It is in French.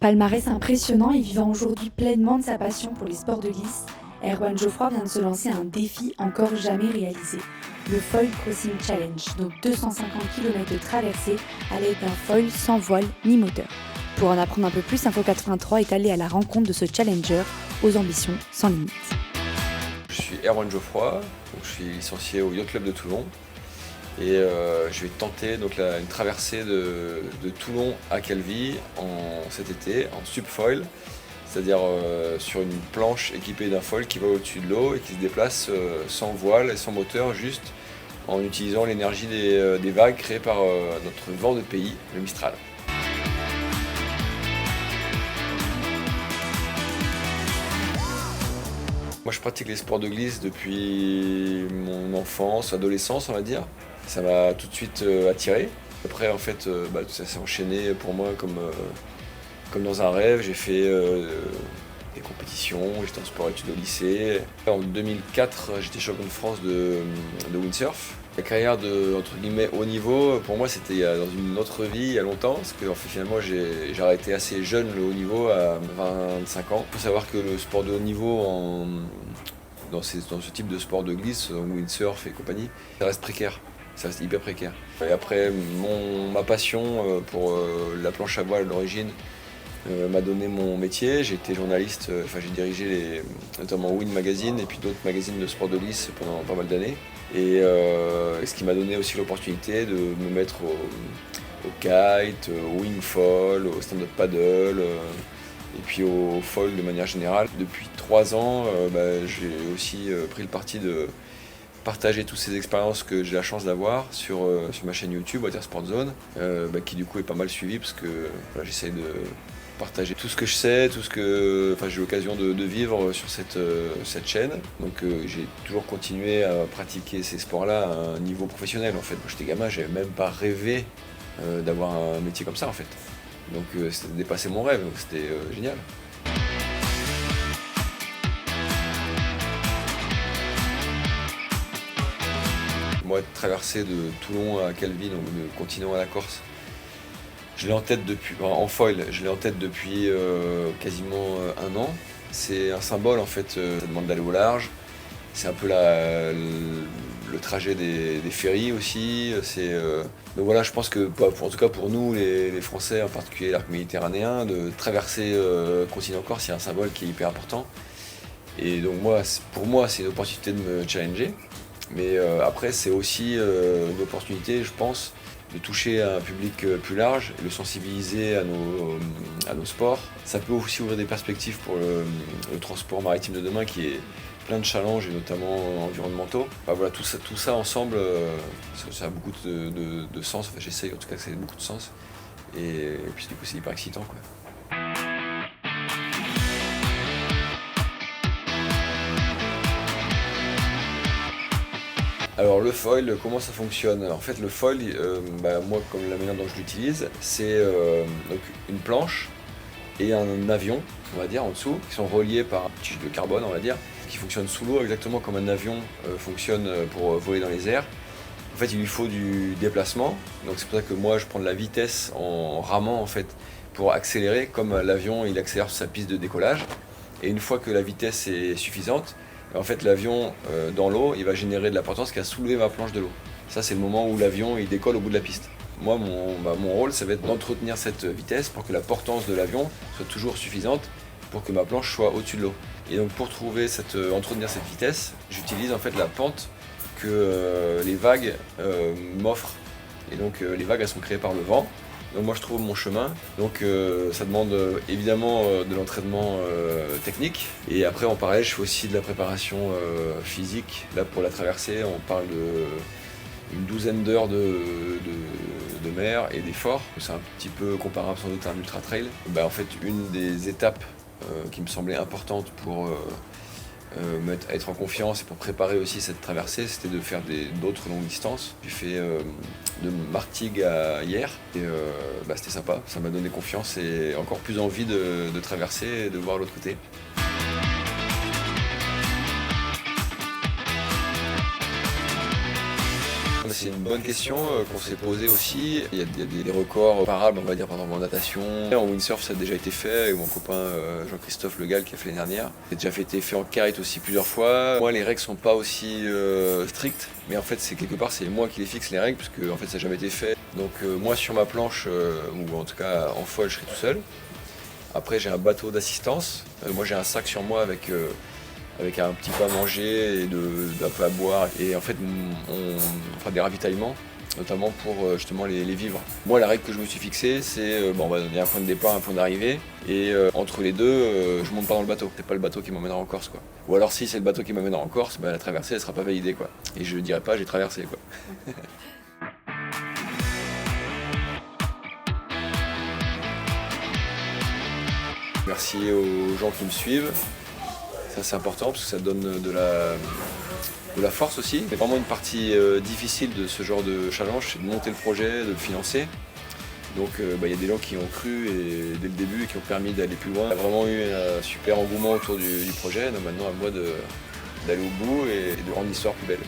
Palmarès impressionnant et vivant aujourd'hui pleinement de sa passion pour les sports de glisse, Erwan Geoffroy vient de se lancer un défi encore jamais réalisé, le Foil Crossing Challenge, donc 250 km de traversée à l'aide d'un foil sans voile ni moteur. Pour en apprendre un peu plus, Info 83 est allé à la rencontre de ce challenger aux ambitions sans limite. Je suis Erwan Geoffroy, je suis licencié au Yacht Club de Toulon et je vais tenter donc, une traversée de Toulon à Calvi cet été en subfoil, c'est-à-dire sur une planche équipée d'un foil qui va au-dessus de l'eau et qui se déplace sans voile et sans moteur, juste en utilisant l'énergie des vagues créées par notre vent de pays, le Mistral. Moi je pratique les sports de glisse depuis mon enfance, adolescence on va dire. Ça m'a tout de suite attiré. Après en fait tout ça s'est enchaîné pour moi comme dans un rêve. J'ai fait des compétitions, j'étais en sport-études au lycée. En 2004 j'étais champion de France de windsurf. La carrière de entre guillemets haut niveau, pour moi c'était dans une autre vie il y a longtemps, parce que en fait, finalement j'ai arrêté assez jeune le haut niveau à 25 ans. Il faut savoir que le sport de haut niveau dans ce type de sport de glisse, windsurf et compagnie, ça reste précaire, ça reste hyper précaire. Et après ma passion pour la planche à voile d'origine m'a donné mon métier. J'ai été journaliste, j'ai dirigé notamment Wind Magazine et puis d'autres magazines de sport de glisse pendant pas mal d'années. Et ce qui m'a donné aussi l'opportunité de me mettre au kite, au wingfoil, au stand-up paddle et puis au foil de manière générale. Depuis 3 ans, j'ai aussi pris le parti de partager toutes ces expériences que j'ai la chance d'avoir sur ma chaîne YouTube, Water Sport Zone, qui du coup est pas mal suivie parce que j'essaye de partager tout ce que je sais, tout ce que j'ai l'occasion de vivre sur cette chaîne. Donc j'ai toujours continué à pratiquer ces sports-là à un niveau professionnel en fait. Quand j'étais gamin, j'avais même pas rêvé d'avoir un métier comme ça en fait. Donc c'était dépasser mon rêve, donc c'était génial. Moi, traverser de Toulon à Calvi, donc de continent à la Corse, je l'ai en tête depuis, en foil, je l'ai en tête depuis quasiment 1 an. C'est un symbole en fait, ça demande d'aller au large. C'est un peu le trajet des ferries aussi. Donc voilà, je pense que, en tout cas pour nous les Français, en particulier l'arc méditerranéen, de traverser le continent Corse, c'est un symbole qui est hyper important. Et donc pour moi, c'est une opportunité de me challenger. Mais après, c'est aussi une opportunité, je pense, de toucher un public plus large et le sensibiliser à nos sports. Ça peut aussi ouvrir des perspectives pour le transport maritime de demain qui est plein de challenges et notamment environnementaux. Voilà, tout ça ensemble, ça a beaucoup de sens. J'essaye en tout cas que ça ait beaucoup de sens. Et puis du coup c'est hyper excitant, quoi. Alors le foil, comment ça fonctionne? En fait le foil, moi comme la manière dont je l'utilise, c'est donc une planche et un avion, on va dire, en dessous, qui sont reliés par un tige de carbone, on va dire, qui fonctionne sous l'eau exactement comme un avion fonctionne pour voler dans les airs. En fait il lui faut du déplacement, donc c'est pour ça que moi je prends de la vitesse en ramant en fait pour accélérer, comme l'avion il accélère sur sa piste de décollage. Et une fois que la vitesse est suffisante, en fait, l'avion dans l'eau, il va générer de la portance qui va soulever ma planche de l'eau. Ça, c'est le moment où l'avion il décolle au bout de la piste. Moi, mon rôle, ça va être d'entretenir cette vitesse pour que la portance de l'avion soit toujours suffisante pour que ma planche soit au-dessus de l'eau. Et donc, pour entretenir cette vitesse, j'utilise en fait la pente que les vagues m'offrent. Et donc, les vagues, elles sont créées par le vent. Donc moi je trouve mon chemin, donc ça demande évidemment de l'entraînement technique, et après en parallèle je fais aussi de la préparation physique. Là pour la traversée on parle d'une douzaine d'heures de mer et d'efforts. C'est un petit peu comparable sans doute à un ultra trail. En fait une des étapes qui me semblait importante pour être en confiance et pour préparer aussi cette traversée, c'était de faire d'autres longues distances. J'ai fait de Martigues à hier et c'était sympa, ça m'a donné confiance et encore plus envie de traverser et de voir l'autre côté. c'est une bonne question qu'on s'est posée aussi. Il y a des records comparables, on va dire, pendant en natation. En windsurf, ça a déjà été fait avec mon copain Jean-Christophe Le Gall qui a fait l'année dernière. Ça a déjà été fait en kite aussi plusieurs fois. Moi, les règles sont pas aussi strictes, mais en fait, c'est quelque part, c'est moi qui les fixe les règles, parce que en fait, ça n'a jamais été fait. Donc moi, sur ma planche, ou en tout cas en foil, je serai tout seul. Après, j'ai un bateau d'assistance. Moi, j'ai un sac sur moi avec un petit peu à manger et un peu à boire. Et en fait, on fera des ravitaillements, notamment pour justement les vivres. Moi, la règle que je me suis fixée, c'est il y a un point de départ, un point d'arrivée. Et entre les deux, je monte pas dans le bateau. C'est pas le bateau qui m'emmènera en Corse, quoi. Ou alors, si c'est le bateau qui m'emmènera en Corse, la traversée, elle sera pas validée, quoi. Et je dirai pas, j'ai traversé, quoi. Merci aux gens qui me suivent. Ça, c'est important parce que ça donne de la force aussi. C'est vraiment une partie difficile de ce genre de challenge, c'est de monter le projet, de le financer. Donc il y a des gens qui ont cru dès le début et qui ont permis d'aller plus loin. Il y a vraiment eu un super engouement autour du projet. Donc maintenant, à moi d'aller au bout et de rendre l'histoire plus belle.